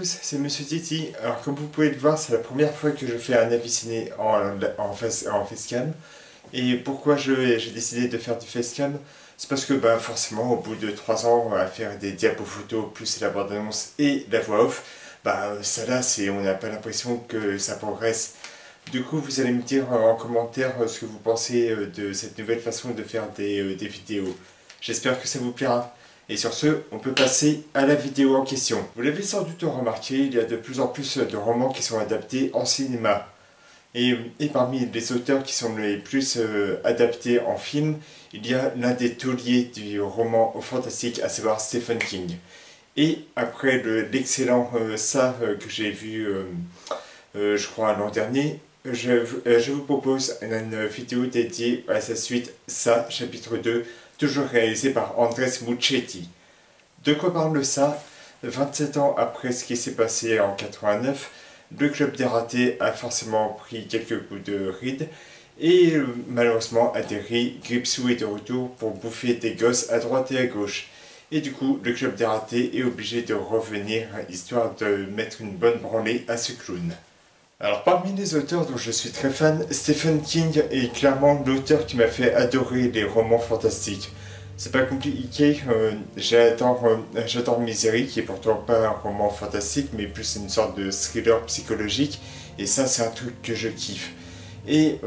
tous, c'est Monsieur Titi. Alors comme vous pouvez le voir, c'est la première fois que je fais un avis ciné en facecam. Et pourquoi j'ai décidé de faire du facecam? C'est parce que forcément au bout de 3 ans à faire des diapos photos plus la bande-annonce et la voix off, ça là on n'a pas l'impression que ça progresse. Du coup vous allez me dire en commentaire ce que vous pensez de cette nouvelle façon de faire des vidéos. J'espère que ça vous plaira. Et sur ce, on peut passer à la vidéo en question. Vous l'avez sans doute remarqué, il y a de plus en plus de romans qui sont adaptés en cinéma. Et parmi les auteurs qui sont les plus adaptés en film, il y a l'un des tauliers du roman fantastique, à savoir Stephen King. Et après l'excellent Ça que j'ai vu, je crois, l'an dernier, je vous propose une vidéo dédiée à sa suite, Ça, chapitre 2, toujours réalisé par Andrés Muschietti. De quoi parle ça? 27 ans après ce qui s'est passé en 89, le club des ratés a forcément pris quelques coups de ride et malheureusement atterri, Gripsou est de retour pour bouffer des gosses à droite et à gauche. Et du coup, le club des ratés est obligé de revenir histoire de mettre une bonne branlée à ce clown. Alors parmi les auteurs dont je suis très fan, Stephen King est clairement l'auteur qui m'a fait adorer les romans fantastiques. C'est pas compliqué, j'adore Misery, qui est pourtant pas un roman fantastique, mais plus une sorte de thriller psychologique, et ça c'est un truc que je kiffe. Et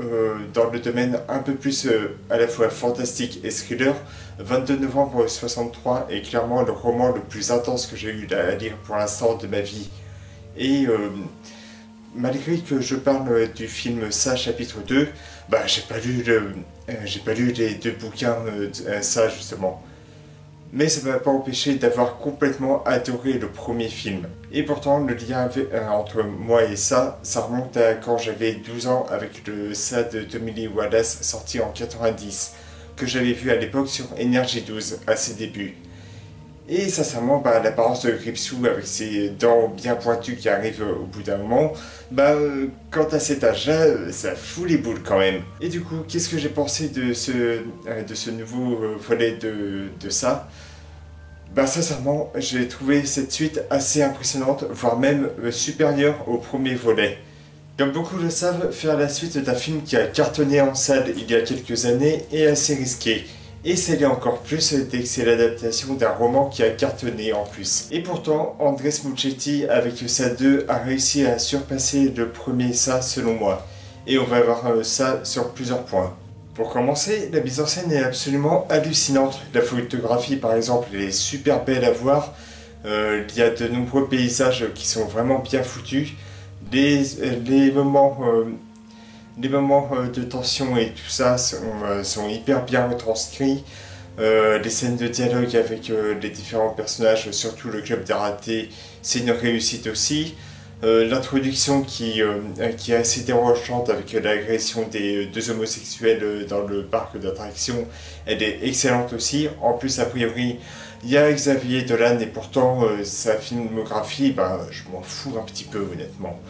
dans le domaine un peu plus à la fois fantastique et thriller, 22 novembre 63 est clairement le roman le plus intense que j'ai eu à lire pour l'instant de ma vie. Et malgré que je parle du film Ça, chapitre 2, j'ai pas lu les deux bouquins Ça, justement. Mais ça m'a pas empêché d'avoir complètement adoré le premier film. Et pourtant, le lien entre moi et ça remonte à quand j'avais 12 ans avec le Ça de Tommy Lee Wallace sorti en 90, que j'avais vu à l'époque sur Énergie 12, à ses débuts. Et sincèrement, l'apparence de Gripsou avec ses dents bien pointues qui arrivent au bout d'un moment, quant à cet âge-là, ça fout les boules quand même. Et du coup, qu'est-ce que j'ai pensé de ce nouveau volet de ça? Sincèrement, j'ai trouvé cette suite assez impressionnante, voire même supérieure au premier volet. Comme beaucoup le savent, faire la suite d'un film qui a cartonné en salle il y a quelques années est assez risqué. Et ça l'est encore plus dès que c'est l'adaptation d'un roman qui a cartonné en plus. Et pourtant, Andrés Muschietti avec Ça 2 a réussi à surpasser le premier Ça selon moi. Et on va voir ça sur plusieurs points. Pour commencer, la mise en scène est absolument hallucinante. La photographie par exemple elle est super belle à voir. Il y a de nombreux paysages qui sont vraiment bien foutus. Les moments de tension et tout ça sont hyper bien retranscrits. Les scènes de dialogue avec les différents personnages, surtout le club des ratés, c'est une réussite aussi. L'introduction qui est assez dérangeante avec l'agression des deux homosexuels dans le parc d'attractions, elle est excellente aussi. En plus, a priori, il y a Xavier Dolan et pourtant sa filmographie, je m'en fous un petit peu honnêtement.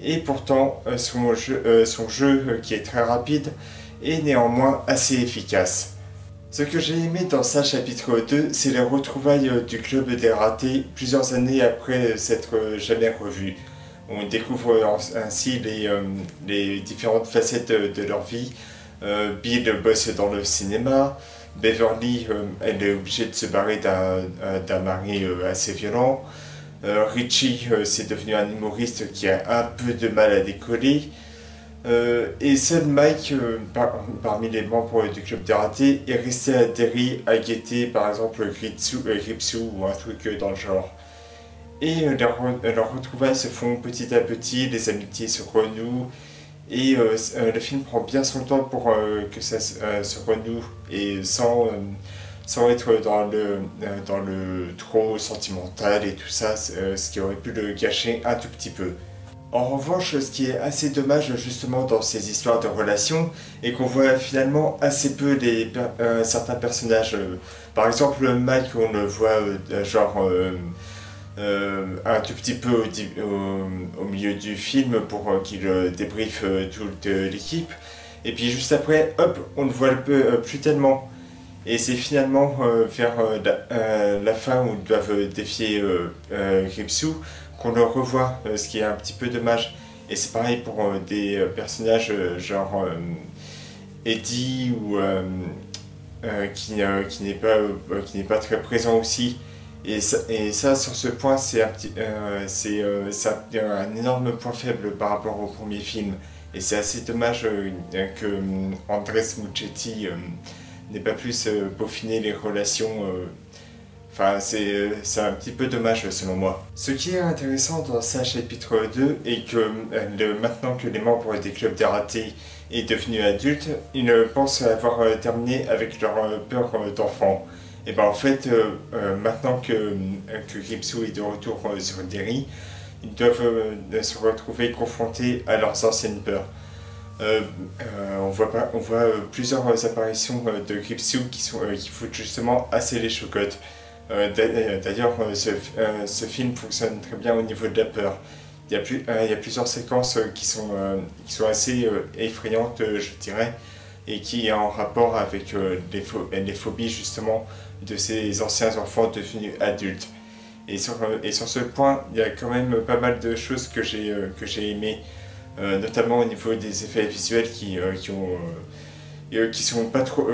Et pourtant, son jeu qui est très rapide est néanmoins assez efficace. Ce que j'ai aimé dans ça chapitre 2, c'est les retrouvailles du club des ratés plusieurs années après s'être jamais revus. On découvre ainsi les différentes facettes de leur vie. Bill bosse dans le cinéma, Beverly elle est obligée de se barrer d'un mari assez violent. Richie, c'est devenu un humoriste qui a un peu de mal à décoller. Et seul Mike, parmi les membres du club des ratés, est resté à Derry à guetter par exemple Gripsou ou un truc dans le genre. Et leurs retrouvailles se font petit à petit, les amitiés se renouent, et le film prend bien son temps pour que ça se renoue, et sans être dans le trop sentimental et tout ça, ce qui aurait pu le gâcher un tout petit peu. En revanche, ce qui est assez dommage justement dans ces histoires de relations, est qu'on voit finalement assez peu certains personnages. Par exemple, Mike, on le voit un tout petit peu au milieu du film pour qu'il débriefe toute l'équipe. Et puis juste après, hop, on le voit plus tellement. Et c'est finalement vers la fin où ils doivent défier Gripsou qu'on le revoit, ce qui est un petit peu dommage. Et c'est pareil pour des personnages genre Eddie ou qui n'est pas très présent aussi. Et ça, sur ce point, c'est un énorme point faible par rapport au premier film. Et c'est assez dommage que Andrés Muschietti n'ait pas plus peaufiné les relations. Enfin, c'est un petit peu dommage selon moi. Ce qui est intéressant dans ce chapitre 2 est que maintenant que les membres des clubs d'araté est devenu adulte, ils pensent avoir terminé avec leur peur d'enfant. Et ben en fait, maintenant que Gripsou est de retour sur Derry, ils doivent se retrouver confrontés à leurs anciennes peurs. On voit plusieurs apparitions de Gripsou qui foutent justement assez les chocottes. D'ailleurs, ce film fonctionne très bien au niveau de la peur. Il y a plusieurs séquences qui sont assez effrayantes, je dirais, et qui est en rapport avec les phobies justement de ces anciens enfants devenus adultes. Et sur ce point, il y a quand même pas mal de choses que j'ai aimées, notamment au niveau des effets visuels qui sont pas trop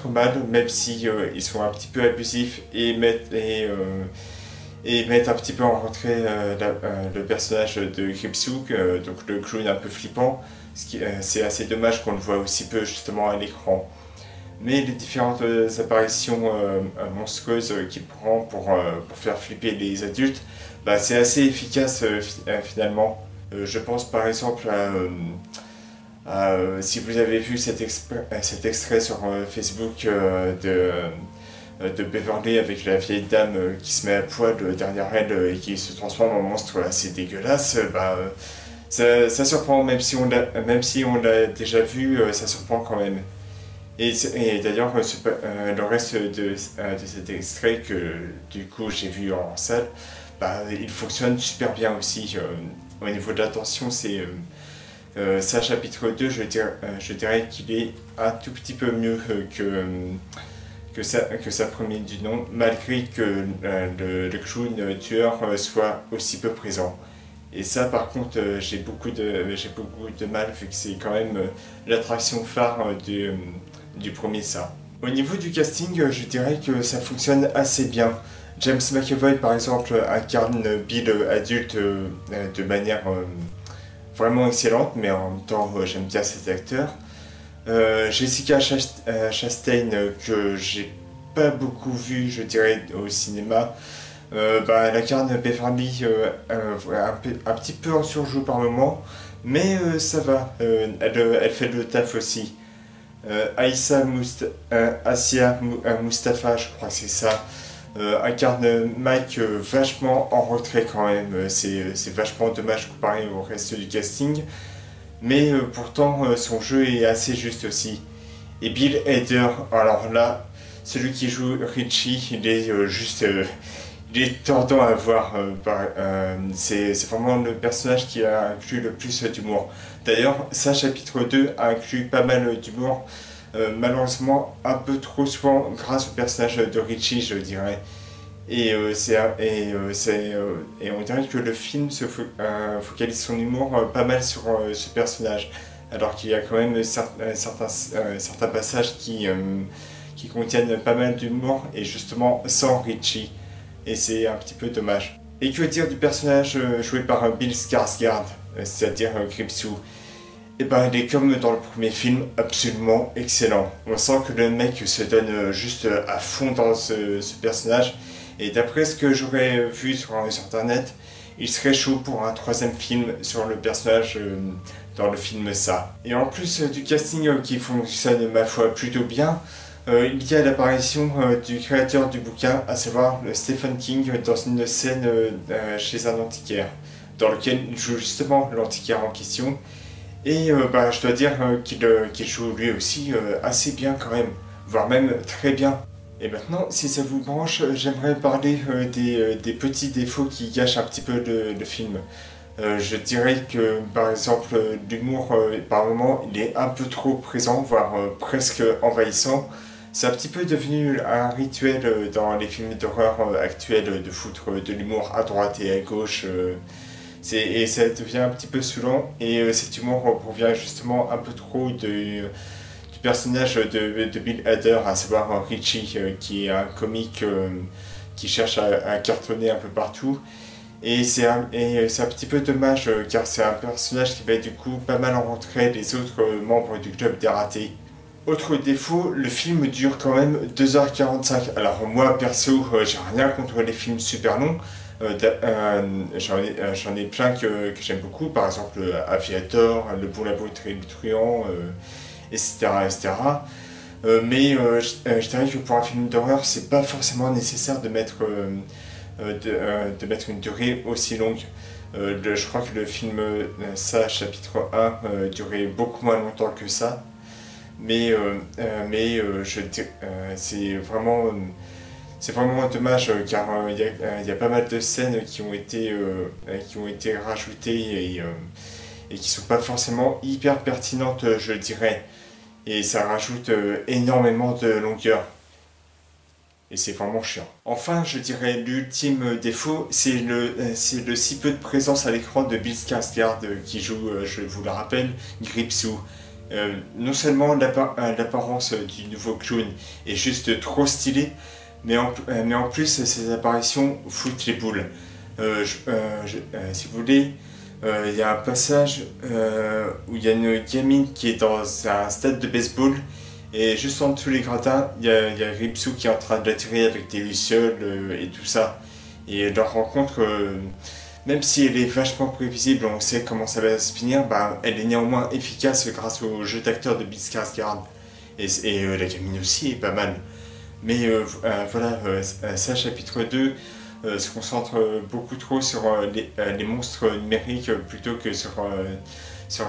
mal, même si ils sont un petit peu abusifs et mettent un petit peu en retrait le personnage de Gripsou, donc le clown un peu flippant. C'est assez dommage qu'on le voit aussi peu justement à l'écran. Mais les différentes apparitions monstrueuses qu'il prend pour faire flipper les adultes, bah, c'est assez efficace finalement. Je pense par exemple si vous avez vu cet extrait sur Facebook de Beverly avec la vieille dame qui se met à poil derrière elle et qui se transforme en monstre assez dégueulasse, bah, ça surprend, même si on l'a déjà vu, ça surprend quand même. Et d'ailleurs, le reste de cet extrait que du coup j'ai vu en salle, bah, il fonctionne super bien aussi. Au niveau de l'attention, ça, chapitre 2, je dirais qu'il est un tout petit peu mieux que sa première du nom, malgré que le clown tueur soit aussi peu présent. Et ça, par contre, j'ai beaucoup de mal, vu que c'est quand même l'attraction phare du premier ça. Au niveau du casting, je dirais que ça fonctionne assez bien. James McAvoy, par exemple, incarne Bill adulte de manière vraiment excellente, mais en même temps, j'aime bien cet acteur. Jessica Chastain, que j'ai pas beaucoup vu, je dirais, au cinéma, bah, elle incarne Beverly un petit peu en surjoue par moment, mais ça va, elle fait le taf aussi. Asia Mustafa, je crois que c'est ça, incarne Mike vachement en retrait quand même. C'est vachement dommage comparé au reste du casting. Mais pourtant, son jeu est assez juste aussi. Et Bill Hader, alors là, celui qui joue Richie, il est il est tordant à voir. C'est vraiment le personnage qui a inclus le plus d'humour. D'ailleurs, ça, chapitre 2 a inclus pas mal d'humour. Malheureusement, un peu trop souvent grâce au personnage de Richie, je dirais. Et on dirait que le film focalise son humour pas mal sur ce personnage, alors qu'il y a quand même certains passages qui contiennent pas mal d'humour, et justement sans Richie, et c'est un petit peu dommage. Et que dire du personnage joué par Bill Skarsgård, c'est-à-dire Gripsou? Et ben, il est comme dans le premier film, absolument excellent. On sent que le mec se donne juste à fond dans ce personnage. Et d'après ce que j'aurais vu sur internet, il serait chaud pour un troisième film sur le personnage dans le film ça. Et en plus du casting qui fonctionne ma foi plutôt bien, il y a l'apparition du créateur du bouquin, à savoir Stephen King, dans une scène chez un antiquaire, dans lequel il joue justement l'antiquaire en question. Et bah, je dois dire qu'il joue lui aussi assez bien quand même, voire même très bien. Et maintenant, si ça vous branche, j'aimerais parler des petits défauts qui gâchent un petit peu le film. Je dirais que, par exemple, l'humour, par moments, il est un peu trop présent, voire presque envahissant. C'est un petit peu devenu un rituel dans les films d'horreur actuels de foutre de l'humour à droite et à gauche. Et ça devient un petit peu saoulant. Et cet humour provient justement un peu trop du personnage de Bill Hader, à savoir Richie, qui est un comique qui cherche à cartonner un peu partout. Et c'est un petit peu dommage car c'est un personnage qui va du coup pas mal rencontrer les autres membres du club des ratés. Autre défaut, le film dure quand même 2h45. Alors moi perso, j'ai rien contre les films super longs. J'en ai plein que j'aime beaucoup, par exemple Aviator, Le Bon, la Brute et le Truand, etc. etc. Je dirais que pour un film d'horreur, c'est pas forcément nécessaire de mettre une durée aussi longue. Je crois que le film Ça, chapitre 1, durait beaucoup moins longtemps que ça. C'est vraiment dommage car il y a pas mal de scènes qui ont été rajoutées et qui sont pas forcément hyper pertinentes, je dirais. Et ça rajoute énormément de longueur. Et c'est vraiment chiant. Enfin, je dirais l'ultime défaut, c'est le si peu de présence à l'écran de Bill Skarsgård qui joue, je vous le rappelle, Gripsou. Non seulement l'apparence du nouveau clown est juste trop stylée, mais en plus ses apparitions foutent les boules. Si vous voulez, il y a un passage où il y a une gamine qui est dans un stade de baseball et juste en dessous les gradins, il y a Ripsou qui est en train de l'attirer avec des lucioles et tout ça. Et leur rencontre, même si elle est vachement prévisible, on sait comment ça va se finir, bah, elle est néanmoins efficace grâce au jeu d'acteur de Bill Skarsgård. La gamine aussi est pas mal. Voilà, ça, chapitre 2 se concentre beaucoup trop sur les monstres numériques plutôt que sur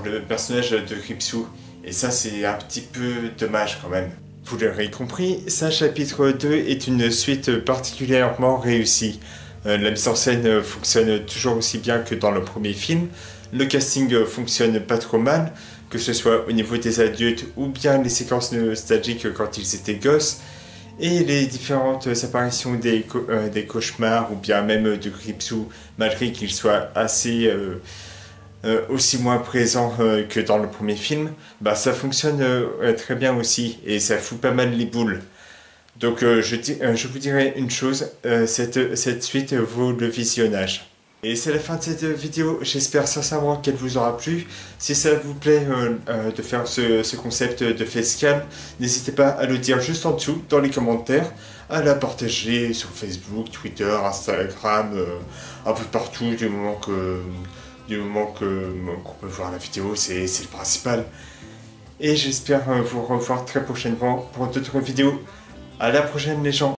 le personnage de Ripsou. Et ça, c'est un petit peu dommage quand même. Vous l'aurez compris, ça, chapitre 2 est une suite particulièrement réussie. La mise en scène fonctionne toujours aussi bien que dans le premier film. Le casting fonctionne pas trop mal, que ce soit au niveau des adultes ou bien les séquences nostalgiques quand ils étaient gosses. Et les différentes apparitions des cauchemars ou bien même de Gripsou, malgré qu'il soit assez aussi moins présent que dans le premier film, bah ça fonctionne très bien aussi et ça fout pas mal les boules. Donc je vous dirais une chose, cette suite vaut le visionnage. Et c'est la fin de cette vidéo, j'espère sincèrement qu'elle vous aura plu. Si ça vous plaît de faire ce concept de facecam, n'hésitez pas à le dire juste en dessous dans les commentaires, à la partager sur Facebook, Twitter, Instagram, un peu partout qu'on peut voir la vidéo, c'est le principal. Et j'espère vous revoir très prochainement pour d'autres vidéos. À la prochaine les gens.